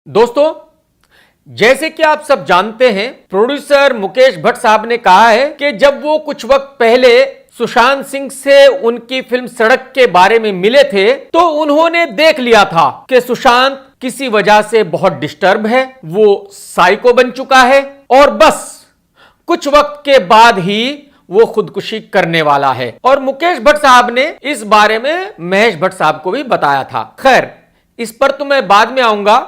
दोस्तों, जैसे कि आप सब जानते हैं, प्रोड्यूसर मुकेश भट्ट साहब ने कहा है कि जब वो कुछ वक्त पहले सुशांत सिंह से उनकी फिल्म सड़क के बारे में मिले थे तो उन्होंने देख लिया था कि सुशांत किसी वजह से बहुत डिस्टर्ब है, वो साइको बन चुका है और बस कुछ वक्त के बाद ही वो खुदकुशी करने वाला है। और मुकेश भट्ट साहब ने इस बारे में महेश भट्ट साहब को भी बताया था। खैर, इस पर तो मैं बाद में आऊंगा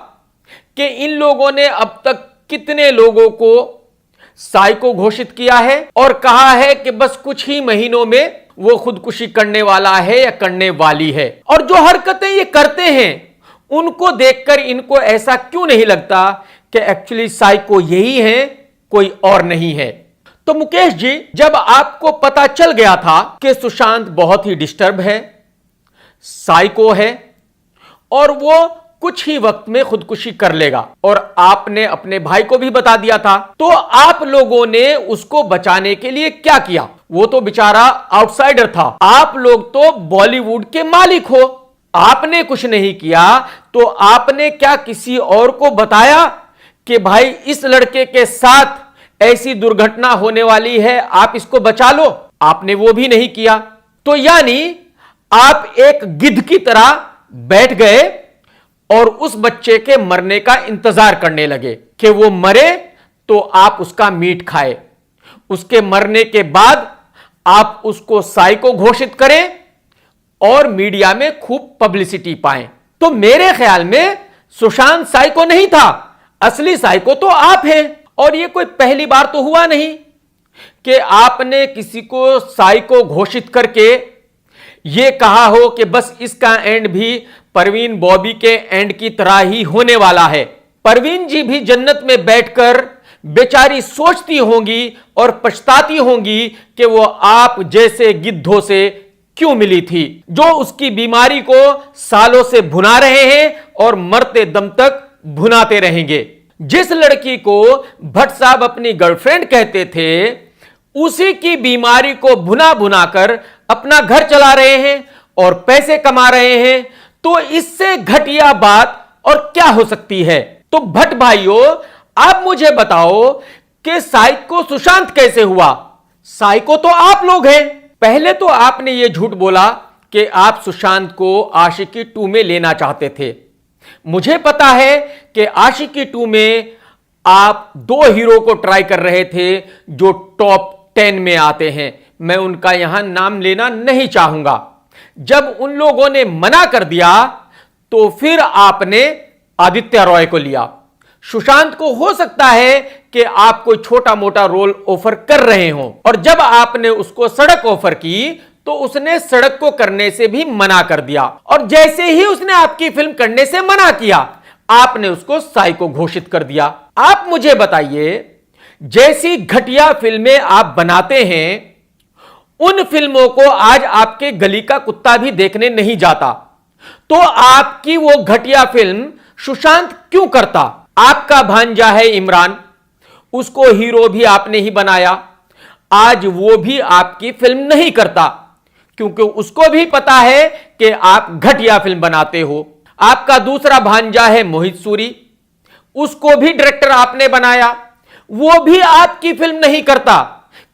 कि इन लोगों ने अब तक कितने लोगों को साइको घोषित किया है और कहा है कि बस कुछ ही महीनों में वो खुदकुशी करने वाला है या करने वाली है। और जो हरकतें ये करते हैं उनको देखकर इनको ऐसा क्यों नहीं लगता कि एक्चुअली साइको यही है, कोई और नहीं है। तो मुकेश जी, जब आपको पता चल गया था कि सुशांत बहुत ही डिस्टर्ब है, साइको है और वो कुछ ही वक्त में खुदकुशी कर लेगा और आपने अपने भाई को भी बता दिया था, तो आप लोगों ने उसको बचाने के लिए क्या किया? वो तो बेचारा आउटसाइडर था, आप लोग तो बॉलीवुड के मालिक हो, आपने कुछ नहीं किया। तो आपने क्या किसी और को बताया कि भाई इस लड़के के साथ ऐसी दुर्घटना होने वाली है, आप इसको बचा लो? आपने वो भी नहीं किया। तो यानी आप एक गिद्ध की तरह बैठ गए और उस बच्चे के मरने का इंतजार करने लगे कि वो मरे तो आप उसका मीट खाए, उसके मरने के बाद आप उसको साइको घोषित करें और मीडिया में खूब पब्लिसिटी पाएं। तो मेरे ख्याल में सुशांत साइको नहीं था, असली साइको तो आप हैं। और ये कोई पहली बार तो हुआ नहीं कि आपने किसी को साइको घोषित करके ये कहा हो कि बस इसका एंड भी परवीन बॉबी के एंड की तरह ही होने वाला है। परवीन जी भी जन्नत में बैठकर बेचारी सोचती होंगी और पछताती होंगी कि वो आप जैसे गिद्धों से क्यों मिली थी, जो उसकी बीमारी को सालों से भुना रहे हैं और मरते दम तक भुनाते रहेंगे। जिस लड़की को भट्ट साहब अपनी गर्लफ्रेंड कहते थे, उसी की बीमारी को भुना भुना कर अपना घर चला रहे हैं और पैसे कमा रहे हैं। तो इससे घटिया बात और क्या हो सकती है? तो भट्ट भाइयों, आप मुझे बताओ कि साइको सुशांत कैसे हुआ? साइको तो आप लोग हैं। पहले तो आपने यह झूठ बोला कि आप सुशांत को आशिकी 2 में लेना चाहते थे। मुझे पता है कि आशिकी 2 में आप 2 हीरो को ट्राई कर रहे थे जो टॉप 10 में आते हैं। मैं उनका यहां नाम लेना नहीं चाहूंगा। जब उन लोगों ने मना कर दिया तो फिर आपने आदित्य रॉय को लिया। सुशांत को हो सकता है कि आप कोई छोटा मोटा रोल ऑफर कर रहे हो और जब आपने उसको सड़क ऑफर की तो उसने सड़क को करने से भी मना कर दिया और जैसे ही उसने आपकी फिल्म करने से मना किया, आपने उसको साइको घोषित कर दिया। आप मुझे बताइए, जैसी घटिया फिल्में आप बनाते हैं उन फिल्मों को आज आपके गली का कुत्ता भी देखने नहीं जाता, तो आपकी वो घटिया फिल्म सुशांत क्यों करता? आपका भांजा है इमरान, उसको हीरो भी आपने ही बनाया, आज वो भी आपकी फिल्म नहीं करता क्योंकि उसको भी पता है कि आप घटिया फिल्म बनाते हो। आपका दूसरा भांजा है मोहित सूरी, उसको भी डायरेक्टर आपने बनाया, वो भी आपकी फिल्म नहीं करता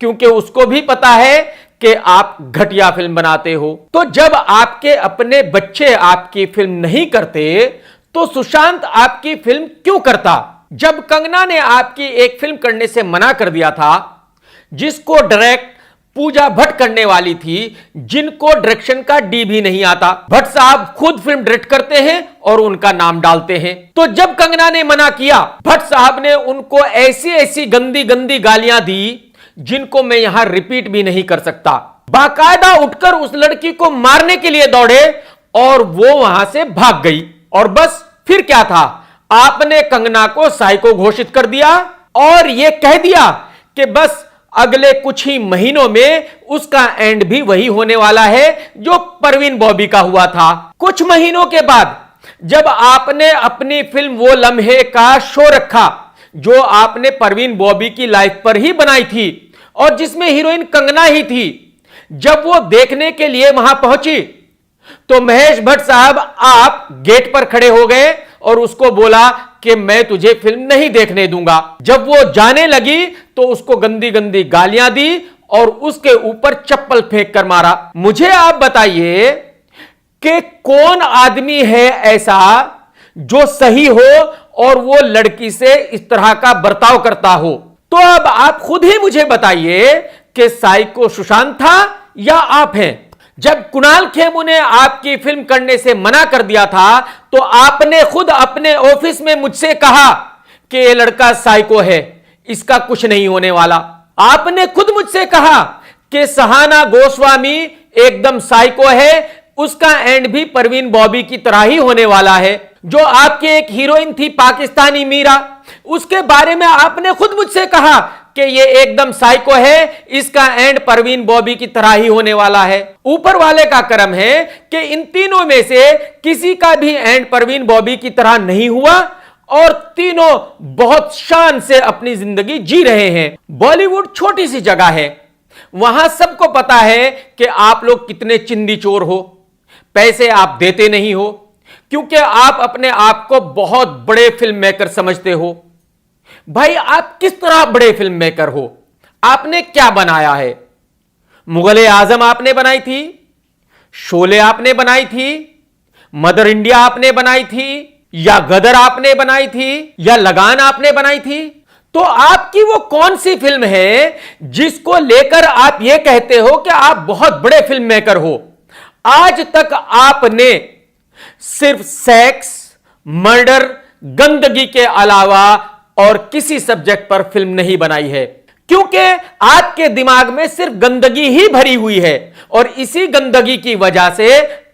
क्योंकि उसको भी पता है कि आप घटिया फिल्म बनाते हो। तो जब आपके अपने बच्चे आपकी फिल्म नहीं करते तो सुशांत आपकी फिल्म क्यों करता? जब कंगना ने आपकी एक फिल्म करने से मना कर दिया था जिसको डायरेक्ट पूजा भट्ट करने वाली थी, जिनको डायरेक्शन का डी भी नहीं आता, भट्ट साहब खुद फिल्म डायरेक्ट करते हैं और उनका नाम डालते हैं। तो जब कंगना ने मना किया, भट्ट साहब ने उनको ऐसी ऐसी गंदी गंदी गालियां दी जिनको मैं यहां रिपीट भी नहीं कर सकता। बाकायदा उठकर उस लड़की को मारने के लिए दौड़े और वो वहां से भाग गई। और बस फिर क्या था, आपने कंगना को साइको घोषित कर दिया और यह कह दिया कि बस अगले कुछ ही महीनों में उसका एंड भी वही होने वाला है जो परवीन बॉबी का हुआ था। कुछ महीनों के बाद जब आपने अपनी फिल्म वो लम्हे का शो रखा जो आपने परवीन बॉबी की लाइफ पर ही बनाई थी और जिसमें हीरोइन कंगना ही थी, जब वो देखने के लिए वहां पहुंची तो महेश भट्ट साहब आप गेट पर खड़े हो गए और उसको बोला कि मैं तुझे फिल्म नहीं देखने दूंगा। जब वो जाने लगी तो उसको गंदी गंदी गालियां दी और उसके ऊपर चप्पल फेंक कर मारा। मुझे आप बताइए कि कौन आदमी है ऐसा जो सही हो और वो लड़की से इस तरह का बर्ताव करता हो। तो अब आप खुद ही मुझे बताइए कि साइको सुशांत था या आप हैं। जब कुणाल खेमू ने आपकी फिल्म करने से मना कर दिया था तो आपने खुद अपने ऑफिस में मुझसे कहा कि ये लड़का साइको है, इसका कुछ नहीं होने वाला। आपने खुद मुझसे कहा कि सहाना गोस्वामी एकदम साइको है, उसका एंड भी परवीन बॉबी की तरह ही होने वाला है। जो आपकी एक हीरोइन थी पाकिस्तानी मीरा, उसके बारे में आपने खुद मुझसे कहा कि ये एकदम साइको है, इसका एंड परवीन बॉबी की तरह ही होने वाला है। ऊपर वाले का करम है कि इन तीनों में से किसी का भी एंड परवीन बॉबी की तरह नहीं हुआ और तीनों बहुत शान से अपनी जिंदगी जी रहे हैं। बॉलीवुड छोटी सी जगह है, वहां सबको पता है कि आप लोग कितने चिंदी चोर हो। पैसे आप देते नहीं हो क्योंकि आप अपने आप को बहुत बड़े फिल्म मेकर समझते हो। भाई आप किस तरह बड़े फिल्म मेकर हो? आपने क्या बनाया है? मुगले आजम आपने बनाई थी, शोले आपने बनाई थी, मदर इंडिया आपने बनाई थी, या गदर आपने बनाई थी, या लगान आपने बनाई थी। तो आपकी वो कौन सी फिल्म है जिसको लेकर आप ये कहते हो कि आप बहुत बड़े फिल्म मेकर हो? आज तक आपने सिर्फ सेक्स, मर्डर, गंदगी के अलावा और किसी सब्जेक्ट पर फिल्म नहीं बनाई है, क्योंकि आपके दिमाग में सिर्फ गंदगी ही भरी हुई है और इसी गंदगी की वजह से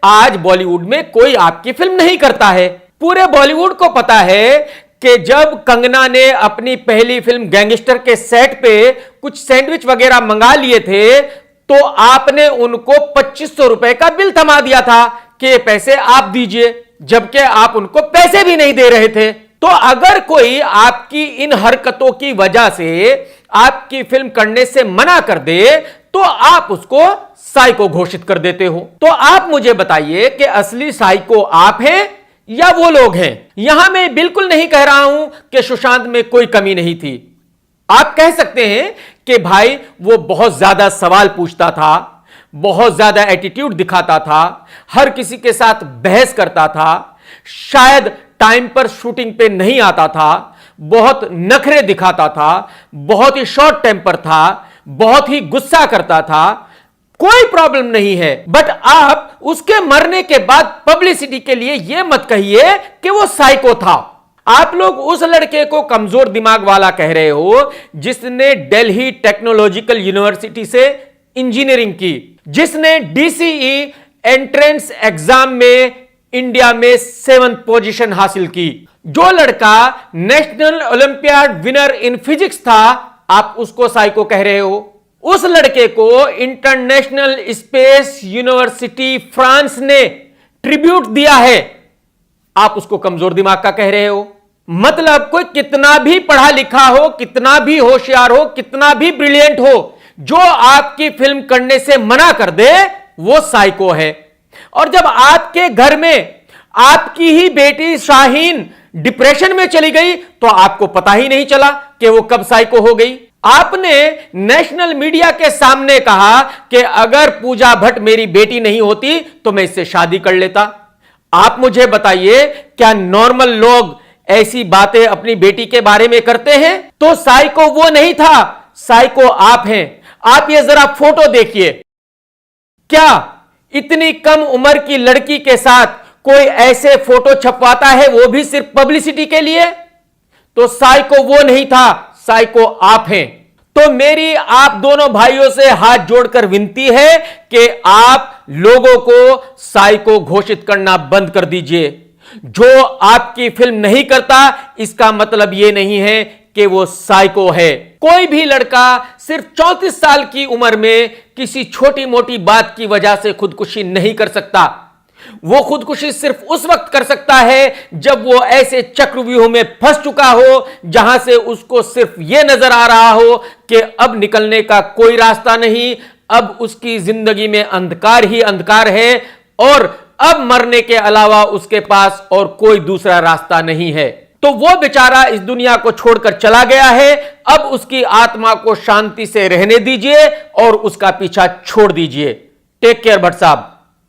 आज बॉलीवुड में कोई आपकी फिल्म नहीं करता है। पूरे बॉलीवुड को पता है कि जब कंगना ने अपनी पहली फिल्म गैंगस्टर के सेट पे कुछ सैंडविच वगैरह मंगा लिए थे तो आपने उनको 2500 रुपए का बिल थमा दिया था कि ये पैसे आप दीजिए, जबकि आप उनको पैसे भी नहीं दे रहे थे। तो अगर कोई आपकी इन हरकतों की वजह से आपकी फिल्म करने से मना कर दे तो आप उसको साइको घोषित कर देते हो। तो आप मुझे बताइए कि असली साइको आप हैं या वो लोग हैं? यहां मैं बिल्कुल नहीं कह रहा हूं कि सुशांत में कोई कमी नहीं थी। आप कह सकते हैं कि भाई वो बहुत ज्यादा सवाल पूछता था, बहुत ज्यादा एटीट्यूड दिखाता था, हर किसी के साथ बहस करता था, शायद टाइम पर शूटिंग पे नहीं आता था, बहुत नखरे दिखाता था, बहुत ही शॉर्ट टेम्पर था, बहुत ही गुस्सा करता था। कोई प्रॉब्लम नहीं है, बट आप उसके मरने के बाद पब्लिसिटी के लिए यह मत कहिए कि वो साइको था। आप लोग उस लड़के को कमजोर दिमाग वाला कह रहे हो जिसने दिल्ली टेक्नोलॉजिकल यूनिवर्सिटी से इंजीनियरिंग की, जिसने डीसीई एंट्रेंस एग्जाम में इंडिया में 7th पोजीशन हासिल की, जो लड़का national olympiad winner in physics था, आप उसको साइको कह रहे हो। उस लड़के को इंटरनेशनल स्पेस यूनिवर्सिटी फ्रांस ने ट्रिब्यूट दिया है, आप उसको कमजोर दिमाग का कह रहे हो। मतलब कोई कितना भी पढ़ा लिखा हो, कितना भी होशियार हो, कितना भी ब्रिलियंट हो, जो आपकी फिल्म करने से मना कर दे वो साइको है। और जब आपके घर में आपकी ही बेटी शाहीन डिप्रेशन में चली गई तो आपको पता ही नहीं चला कि वो कब साइको हो गई। आपने नेशनल मीडिया के सामने कहा कि अगर पूजा भट्ट मेरी बेटी नहीं होती तो मैं इससे शादी कर लेता। आप मुझे बताइए, क्या नॉर्मल लोग ऐसी बातें अपनी बेटी के बारे में करते हैं? तो साइको वो नहीं था, साइको आप हैं। आप ये जरा फोटो देखिए, क्या इतनी कम उम्र की लड़की के साथ कोई ऐसे फोटो छपवाता है, वो भी सिर्फ पब्लिसिटी के लिए? तो साइको वो नहीं था, साइको आप हैं। तो मेरी आप दोनों भाइयों से हाथ जोड़कर विनती है कि आप लोगों को साइको घोषित करना बंद कर दीजिए। जो आपकी फिल्म नहीं करता इसका मतलब यह नहीं है कि वो साइको है। कोई भी लड़का सिर्फ 34 साल की उम्र में किसी छोटी मोटी बात की वजह से खुदकुशी नहीं कर सकता। वो खुदकुशी सिर्फ उस वक्त कर सकता है जब वो ऐसे चक्रव्यूह में फंस चुका हो जहां से उसको सिर्फ यह नजर आ रहा हो कि अब निकलने का कोई रास्ता नहीं, अब उसकी जिंदगी में अंधकार ही अंधकार है और अब मरने के अलावा उसके पास और कोई दूसरा रास्ता नहीं है। तो वो बेचारा इस दुनिया को छोड़कर चला गया है। अब उसकी आत्मा को शांति से रहने दीजिए और उसका पीछा छोड़ दीजिए। टेक केयर भट्ट साहब।